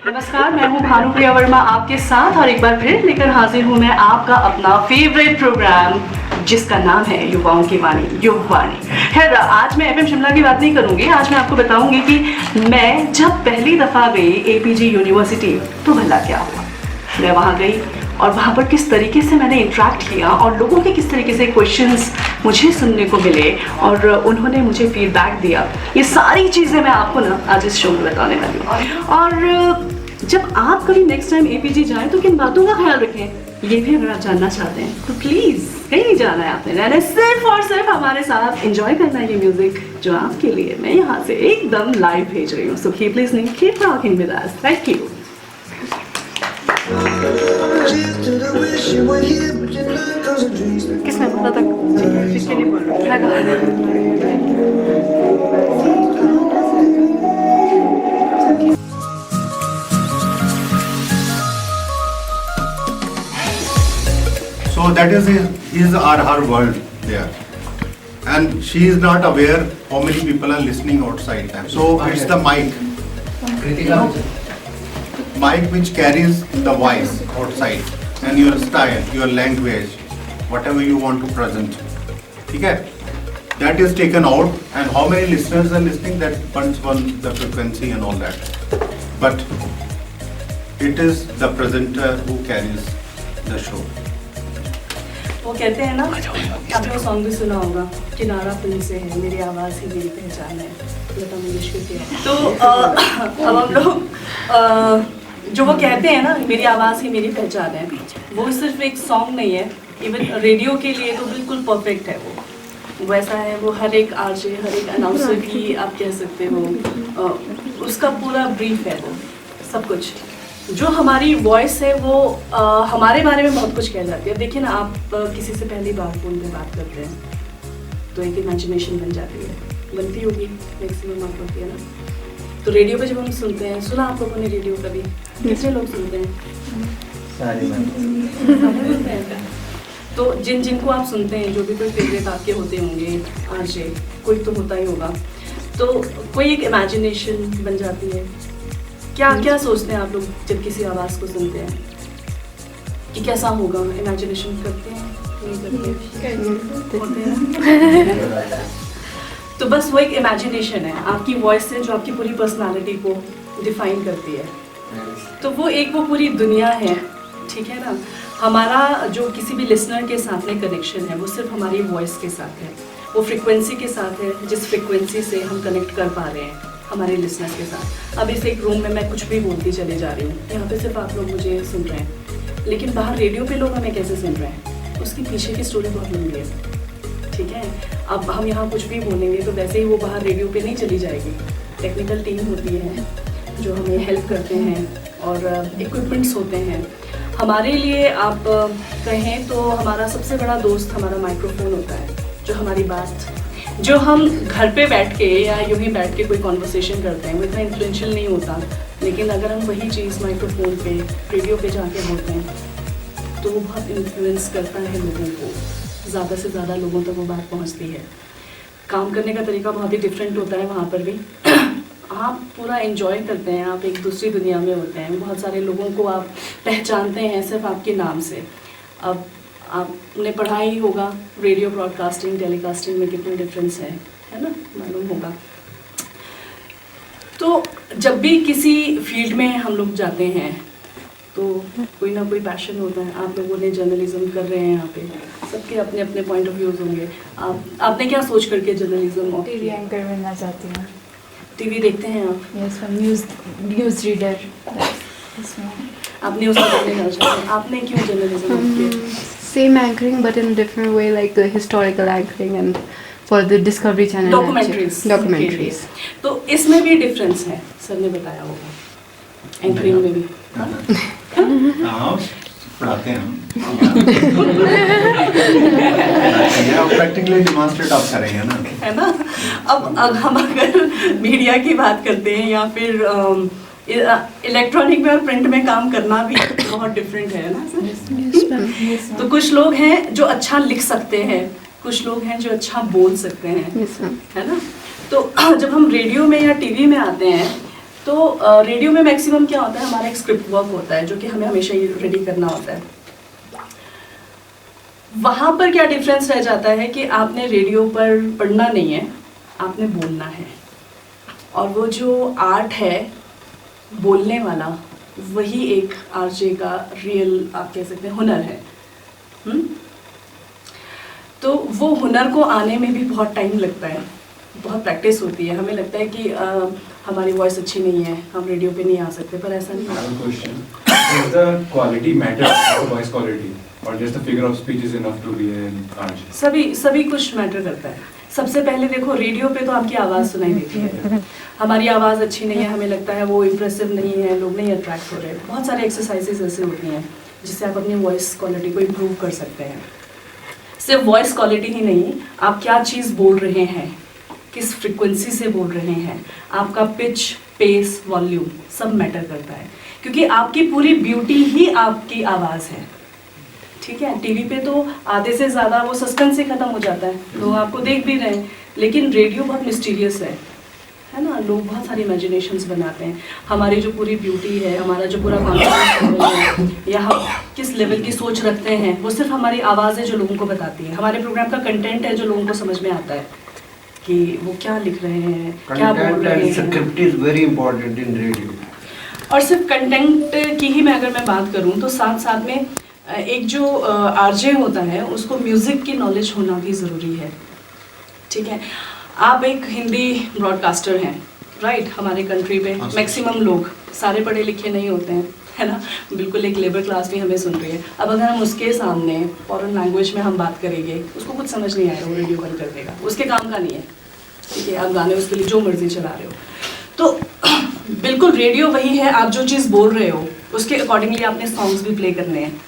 नमस्कार, मैं हूँ भानुप्रिया वर्मा आपके साथ और एक बार फिर लेकर हाजिर हूँ मैं आपका अपना फेवरेट प्रोग्राम जिसका नाम है युवाओं की वाणी, युववाणी। खैर, आज मैं एफएम शिमला की बात नहीं करूँगी। आज मैं आपको बताऊँगी कि मैं जब पहली दफ़ा गई एपीजी यूनिवर्सिटी तो भला क्या हुआ। मैं वहाँ गई और वहाँ पर किस तरीके से मैंने इंटरेक्ट किया और लोगों के किस तरीके से क्वेश्चंस मुझे सुनने को मिले और उन्होंने मुझे फीडबैक दिया। ये सारी चीज़ें मैं आपको ना आज इस शो में बताने वाली हूँ। और जब आप कभी नेक्स्ट टाइम एपीजी जाएं तो किन बातों का ख्याल रखें, ये भी अगर आप जानना चाहते हैं तो प्लीज़ कहीं नहीं जाना है आपने, रहना सिर्फ और सिर्फ हमारे साथ एंजॉय करना है ये म्यूजिक जो आपके लिए मैं यहाँ से एकदम लाइव भेज रही हूँ। So keep listening, keep rocking with us. Thank you. किसने बोला था? किसने नहीं बोला? So that is his or her world there, and she is not aware how many people are listening outside them. So it's the mic which carries the voice outside and your style, your language, whatever you want to present. Okay? That is taken out, and how many listeners are listening, that depends on the frequency and all that. But it is the presenter who carries the show. वो कहते हैं ना, आपने वो song भी सुना होगा, किनारा फिल्म से है, मेरी आवाज़ ही मेरी पहचान है, लता मंगेशकर की है। तो अब हम लोग जो वो कहते हैं ना, मेरी आवाज़ ही मेरी पहचान है, वो सिर्फ एक सॉन्ग नहीं है, इवन रेडियो के लिए तो बिल्कुल परफेक्ट है वो। वैसा है वो, हर एक आरजे, हर एक अनाउंसर की आप कह सकते हो, उसका पूरा ब्रीफ है वो, सब कुछ। जो हमारी वॉइस है वो हमारे बारे में बहुत कुछ कह जाती है। देखिए ना, आप किसी से पहली बार फ़ोन पे बात करते हैं तो एक इमेजिनेशन बन जाती है, बनती होगी मैक्सिमम आप होती है ना। तो रेडियो पे जब हम सुनते हैं, सुना आप लोगों ने रेडियो कभी? कितने लोग सुनते हैं? सारे। तो जिनको आप सुनते हैं, जो भी कोई फेवरेट आपके होते होंगे आरजे, कोई तो होता ही होगा, तो कोई एक इमेजिनेशन बन जाती है। क्या क्या सोचते हैं आप लोग जब किसी आवाज़ को सुनते हैं कि कैसा होगा? इमेजिनेशन करते हैं, नहीं करते? तो बस वो एक इमेजिनेशन है आपकी वॉइस से, जो आपकी पूरी पर्सनालिटी को डिफाइन करती है। तो वो पूरी दुनिया है, ठीक है ना। हमारा जो किसी भी लिसनर के साथ में कनेक्शन है वो सिर्फ हमारी वॉइस के साथ है, वो फ्रिक्वेंसी के साथ है, जिस फ्रिक्वेंसी से हम कनेक्ट कर पा रहे हैं हमारे लिसनर्स के साथ। अब इस एक रूम में मैं कुछ भी बोलती चले जा रही हूँ, यहाँ पे सिर्फ आप लोग मुझे सुन रहे हैं, लेकिन बाहर रेडियो पे लोग हमें कैसे सुन रहे हैं, उसकी पीछे की स्टोरी बहुत लंबी है, ठीक है। अब हम यहाँ कुछ भी बोलेंगे तो वैसे ही वो बाहर रेडियो पे नहीं चली जाएगी। टेक्निकल टीम होती है जो हमें हेल्प करते हैं और इक्विपमेंट्स होते हैं हमारे लिए। आप कहें तो हमारा सबसे बड़ा दोस्त हमारा माइक्रोफोन होता है, जो हमारी बात, जो हम घर पे बैठ के या यूँ ही बैठ के कोई कॉन्वर्सेशन करते हैं, वो इतना इन्फ्लुएंशियल नहीं होता, लेकिन अगर हम वही चीज़ माइक्रोफोन पे, रेडियो पे जाके बोलते हैं तो वो बहुत इन्फ्लुएंस करता है लोगों को, ज़्यादा से ज़्यादा लोगों तक वो बात पहुंचती है। काम करने का तरीका बहुत ही डिफरेंट होता है वहाँ पर भी। आप पूरा एंजॉय करते हैं, आप एक दूसरी दुनिया में होते हैं, बहुत सारे लोगों को आप पहचानते हैं सिर्फ आपके नाम से। अब आपने पढ़ा ही होगा रेडियो ब्रॉडकास्टिंग टेलीकास्टिंग में कितना डिफरेंस है ना, मालूम होगा। तो जब भी किसी फील्ड में हम लोग जाते हैं तो कोई ना कोई पैशन होता है। आप लोगों ने जर्नलिज्म कर रहे हैं यहाँ पे, सबके अपने अपने पॉइंट ऑफ व्यूज़ होंगे। आपने क्या सोच करके जर्नलिज्म? टीवी एंकर बनना चाहती हूँ। टीवी देखते हैं आप? Yes, news reader. आप न्यूज़ पढ़ने जाना चाहते हैं। आपने क्यों जर्नलिज्म किया? Same anchoring but in a different way, like the historical anchoring and for the Discovery Channel. Documentaries. तो इसमें भी डिफरेंस है, सर ने बताया होगा एंकरिंग में भी। हाँ, पढ़ाते हैं हम। प्रैक्टिकली डिमॉन्स्ट्रेट आप करेंगे ना, है ना। अब हम अगर मीडिया की बात करते हैं या फिर इलेक्ट्रॉनिक में और प्रिंट में काम करना भी बहुत डिफरेंट है ना सर। तो कुछ लोग हैं जो अच्छा लिख सकते हैं, कुछ लोग हैं जो अच्छा बोल सकते हैं, है ना। तो जब हम रेडियो में या टीवी में आते हैं तो रेडियो में मैक्सिमम क्या होता है, हमारा एक स्क्रिप्ट वर्क होता है जो कि हमें हमेशा ही रेडी करना होता है। वहाँ पर क्या डिफरेंस रह जाता है कि आपने रेडियो पर पढ़ना नहीं है, आपने बोलना है। और वो जो आर्ट है बोलने वाला, वही एक आरजे का रियल आप कह सकते हैं हुनर है। तो वो हुनर को आने में भी बहुत टाइम लगता है, बहुत प्रैक्टिस होती है। हमें लगता है कि हमारी वॉइस अच्छी नहीं है, हम रेडियो पे नहीं आ सकते, पर ऐसा नहीं है। Question: Does the quality matter of the voice quality, or just the figure of speech is enough to be an RJ? सभी कुछ मैटर करता है। सबसे पहले देखो, रेडियो पे तो आपकी आवाज़ सुनाई देती है, हमारी आवाज़ अच्छी नहीं है, हमें लगता है वो इम्प्रेसिव नहीं है, लोग नहीं अट्रैक्ट हो रहे। बहुत सारे एक्सरसाइजेस ऐसे होती हैं जिससे आप अपनी वॉइस क्वालिटी को इम्प्रूव कर सकते हैं। सिर्फ वॉइस क्वालिटी ही नहीं, आप क्या चीज़ बोल रहे हैं, किस फ्रिक्वेंसी से बोल रहे हैं, आपका पिच, पेस, वॉल्यूम सब मैटर करता है, क्योंकि आपकी पूरी ब्यूटी ही आपकी आवाज़ है। ठीक है, टीवी पे तो आधे से ज़्यादा वो सस्पेंस ही ख़त्म हो जाता है, लोग आपको देख भी रहे हैं, लेकिन रेडियो बहुत मिस्टीरियस है ना। लोग बहुत सारी इमेजिनेशंस बनाते हैं। हमारी जो पूरी ब्यूटी है, हमारा जो पूरा कॉन्फिडेंस लेवल है, या हम किस लेवल की सोच रखते हैं, वो सिर्फ हमारी आवाज़ है जो लोगों को बताती है। हमारे प्रोग्राम का कंटेंट है जो लोगों को समझ में आता है कि वो क्या लिख रहे हैं, क्या बोल रहे हैं। Script is very important in radio. और सिर्फ कंटेंट की ही मैं अगर मैं बात करूं तो साथ साथ में एक जो आरजे होता है उसको म्यूज़िक की नॉलेज होना भी ज़रूरी है। ठीक है, आप एक हिंदी ब्रॉडकास्टर हैं, राइट। हमारे कंट्री पे मैक्सिमम लोग सारे पढ़े लिखे नहीं होते हैं, है ना, बिल्कुल एक लेबर क्लास भी हमें सुन रही है। अब अगर हम उसके सामने फॉरेन लैंग्वेज में हम बात करेंगे, उसको कुछ समझ नहीं आएगा, वो रेडियो बंद कर देगा, उसके काम का नहीं है। ठीक है, आप गाने उसके लिए जो मर्जी चला रहे हो, तो बिल्कुल रेडियो वही है, आप जो चीज़ बोल रहे हो उसके अकॉर्डिंगली आपने सॉन्ग्स भी प्ले करने हैं।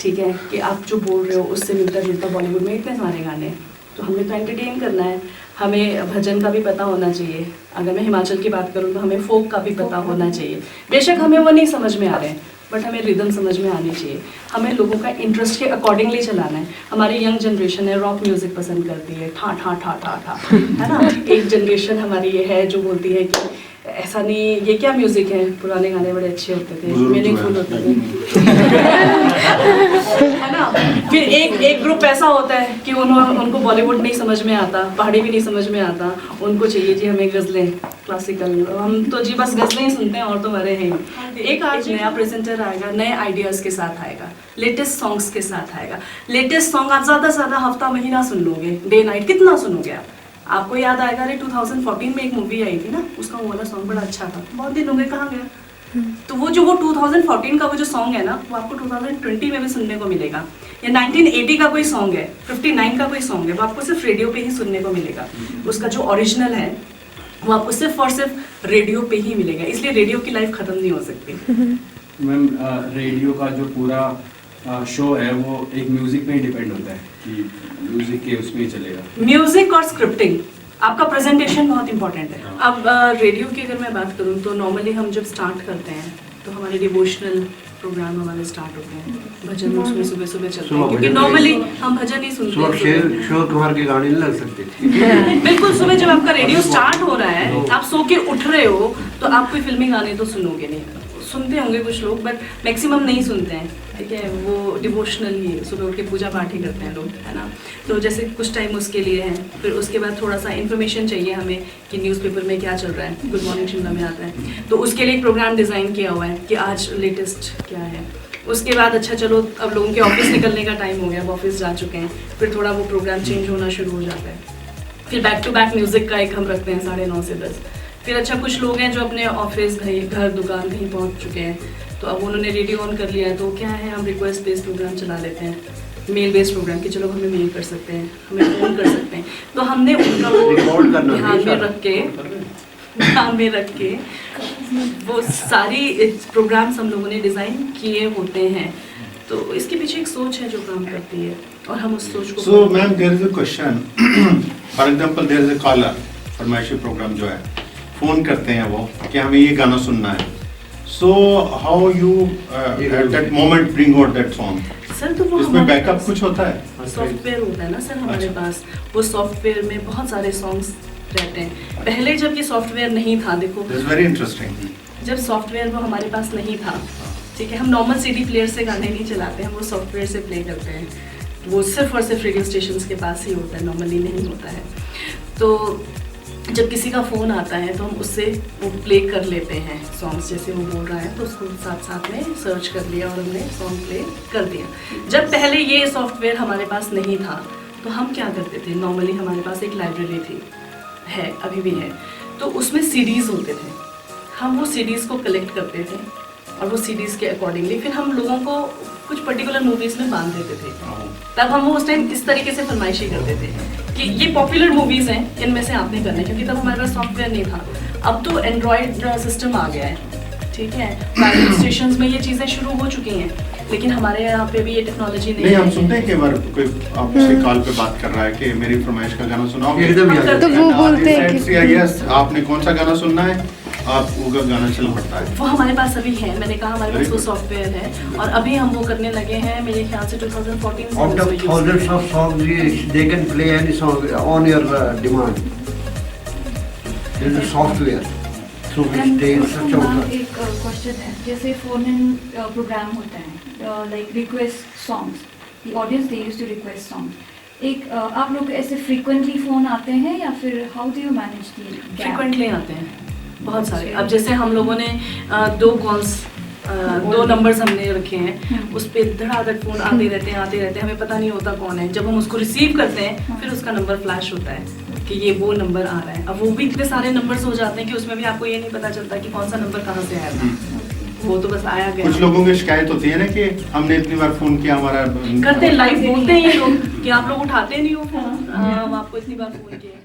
ठीक है, कि आप जो बोल रहे हो उससे मिलता जुलता बॉलीवुड में इतने सारे गाने हैं, तो हमें तो एंटरटेन करना है। हमें भजन का भी पता होना चाहिए, अगर मैं हिमाचल की बात करूँ तो हमें फोक का भी पता होना चाहिए। बेशक हमें वो नहीं समझ में आ रहे हैं, बट हमें रिदम समझ में आनी चाहिए। हमें लोगों का इंटरेस्ट के अकॉर्डिंगली चलाना है। हमारी यंग जनरेशन है, रॉक म्यूज़िक पसंद करती है, ठा ठा ठा ठा ठा, है ना। एक जनरेशन हमारी ये है जो बोलती है कि ऐसा नहीं, ये क्या म्यूज़िक है, पुराने गाने बड़े अच्छे होते थे, मीनिंगफुल होते थे, है ना। फिर एक ग्रुप ऐसा होता है कि उनको बॉलीवुड नहीं समझ में आता, पहाड़ी भी नहीं समझ में आता, उनको चाहिए जी हमें गज़लें, क्लासिकल। हम तो जी बस गज़लें ही सुनते हैं और तो हमारे हैं ही। एक आज नया प्रेजेंटर आएगा, नए आइडियाज़ के साथ आएगा, लेटेस्ट सॉन्ग्स के साथ आएगा। लेटेस्ट सॉन्ग आप ज़्यादा से ज़्यादा हफ्ता महीना सुन लोगे, डे नाइट कितना सुनोगे आप। आपको याद आएगा, अरे 2014 में एक मूवी आई थी ना, उसका वो वाला सॉन्ग बड़ा अच्छा था, बहुत दिन हो गए, कहाँ गया। तो वो 2014 का वो जो सॉन्ग है ना, वो आपको 2020 में भी सुनने को मिलेगा। या 1980 का कोई सॉन्ग है, 59 का कोई सॉन्ग है, वो आपको सिर्फ रेडियो पे ही सुनने को मिलेगा। उसका जो ओरिजिनल है वो आपको सिर्फ और सिर्फ रेडियो पे ही मिलेगा, इसलिए रेडियो की लाइफ खत्म नहीं हो सकती। मैम, रेडियो का जो पूरा शो है वो एक म्यूजिक पे ही डिपेंड होता है कि म्यूजिक के उसमें ही चलेगा। म्यूजिक और स्क्रिप्टिंग, आपका प्रेजेंटेशन बहुत इंपॉर्टेंट है। अब रेडियो की अगर मैं बात करूं तो नॉर्मली हम जब स्टार्ट करते हैं तो हमारे डिवोशनल प्रोग्राम हमारे स्टार्ट होते हैं, भजन उसमें सुबह सुबह चलते हैं, क्योंकि नॉर्मली हम भजन ही सुनते हैं। शोर कुमार के गाने नहीं लग सकते। बिल्कुल, सुबह जब आपका रेडियो स्टार्ट हो रहा है, आप सो के उठ रहे हो, तो आप कोई फिल्मी गाने तो सुनोगे नहीं। सुनते होंगे कुछ लोग, बट मैक्सिमम नहीं सुनते हैं। ठीक है, वो डिवोशनल ही सुबह उठ के पूजा पाठ ही करते हैं लोग, है ना। तो जैसे कुछ टाइम उसके लिए है, फिर उसके बाद थोड़ा सा इन्फॉर्मेशन चाहिए हमें कि न्यूज़पेपर में क्या चल रहा है, गुड मॉर्निंग शिमला में आता है, तो उसके लिए एक प्रोग्राम डिज़ाइन किया हुआ है कि आज लेटेस्ट क्या है। उसके बाद अच्छा चलो, अब लोगों के ऑफिस निकलने का टाइम हो गया, अब ऑफिस जा चुके हैं, फिर थोड़ा वो प्रोग्राम चेंज होना शुरू हो जाता है। फिर बैक टू बैक म्यूज़िक का एक हम रखते हैं 9:30 से 10। फिर अच्छा कुछ लोग हैं जो अपने ऑफिस घर दुकान कहीं पहुंच चुके हैं, तो अब उन्होंने रेडियो ऑन कर लिया है, तो क्या है, हम रिक्वेस्ट बेस्ड प्रोग्राम चला लेते हैं, मेल बेस्ड प्रोग्राम कि चलो हमें मेल कर सकते हैं, हमें फ़ोन कर सकते हैं। तो हमने उनका वो ध्यान में रख के वो सारी प्रोग्राम्स हम लोगों ने डिज़ाइन किए होते हैं। तो इसके पीछे एक सोच है जो काम करती है, और हम उस सोच को। So ma'am, there is a question, for example there is a caller, फरमाइशी प्रोग्राम जो है, फ़ोन करते हैं वो कि हमें ये गाना सुनना है। So how you at that moment bring out that song? Sir, तो वो इसमें बैकअप कुछ होता है? सॉफ्टवेयर होता है ना सर हमारे पास, वो सॉफ्टवेयर में बहुत सारे सॉन्ग्स रहते हैं। पहले जब ये सॉफ्टवेयर नहीं था, देखो दिस वेरी इंटरेस्टिंग। जब सॉफ्टवेयर वो हमारे पास नहीं था, ठीक है, हम नॉर्मल सीडी प्लेयर से गाने नहीं चलाते, हम वो सॉफ्टवेयर से प्ले करते हैं। वो सिर्फ और सिर्फ रेडियो स्टेशंस के पास ही होता है, नॉर्मली नहीं होता है। तो जब किसी का फ़ोन आता है तो हम उससे वो प्ले कर लेते हैं सॉन्ग्स, जैसे वो बोल रहा है तो उसको साथ साथ में सर्च कर लिया और हमने सॉन्ग प्ले कर दिया। जब पहले ये सॉफ्टवेयर हमारे पास नहीं था तो हम क्या करते थे, नॉर्मली हमारे पास एक लाइब्रेरी थी, है अभी भी है, तो उसमें सीडीज़ होते थे। हम वो सीडीज़ को कलेक्ट करते थे और वो सीडीज़ के अकॉर्डिंगली फिर हम लोगों को कुछ पर्टिकुलर मूवीज़ में बांध देते थे। तब हम वो उस टाइम इस तरीके से फरमाइशी करते थे कि ये पॉपुलर मूवीज़ हैं, इनमें से आपने करना है, क्योंकि तब हमारे पास सॉफ्टवेयर नहीं था। अब तो एंड्रॉयड सिस्टम आ गया है, ठीक है, प्राइवेट स्टेशंस में ये चीज़ें शुरू हो चुकी हैं, लेकिन हमारे यहाँ पे भी ये टेक्नोलॉजी नहीं, हम है। सुनते हैं कि बार कोई आपसे कॉल पे बात कर रहा है कि मेरी फरमाइश का गाना सुनाओगे, एकदम याद तो वो बोलते हैं कि यस आपने कौन सा गाना सुनना है, आप वो गाना चल पड़ता है। वो हमारे पास अभी है, मैंने कहा हमारे पास वो सॉफ्टवेयर है और अभी हम वो करने लगे हैं, मेरे ख्याल से 2014 से Out of उसमें use thousands of songs, they can play any song on your demand. There is a software through which they search out. एक क्वेश्चन है, जैसे फोन इन प्रोग्राम होता है, like request songs, the audience they used to request songs. एक आप लोग ऐसे frequently phone आते हैं या फिर how do you manage the? Frequently आते हैं बहुत सारे। अब जैसे हम लोगों ने दो कॉल्स, दो नंबर्स हमने रखे हैं, उस पर धड़ाधड़ फोन आते रहते हैं, हमें पता नहीं होता कौन है। जब हम उसको रिसीव करते हैं फिर उसका नंबर फ्लैश होता है कि ये वो नंबर आ रहा है। अब वो भी इतने सारे नंबर्स हो जाते हैं कि उसमें भी आपको ये नहीं पता चलता कि कौन सा नंबर कहाँ से आया था, वो तो बस आया गया। कुछ लोगों की शिकायत होती है ना कि हमने इतनी बार फोन किया, हमारा करते लाइव बोलते हैं ये लोग कि आप लोग उठाते नहीं हो फोन, हम आपको इतनी बार फोन किया।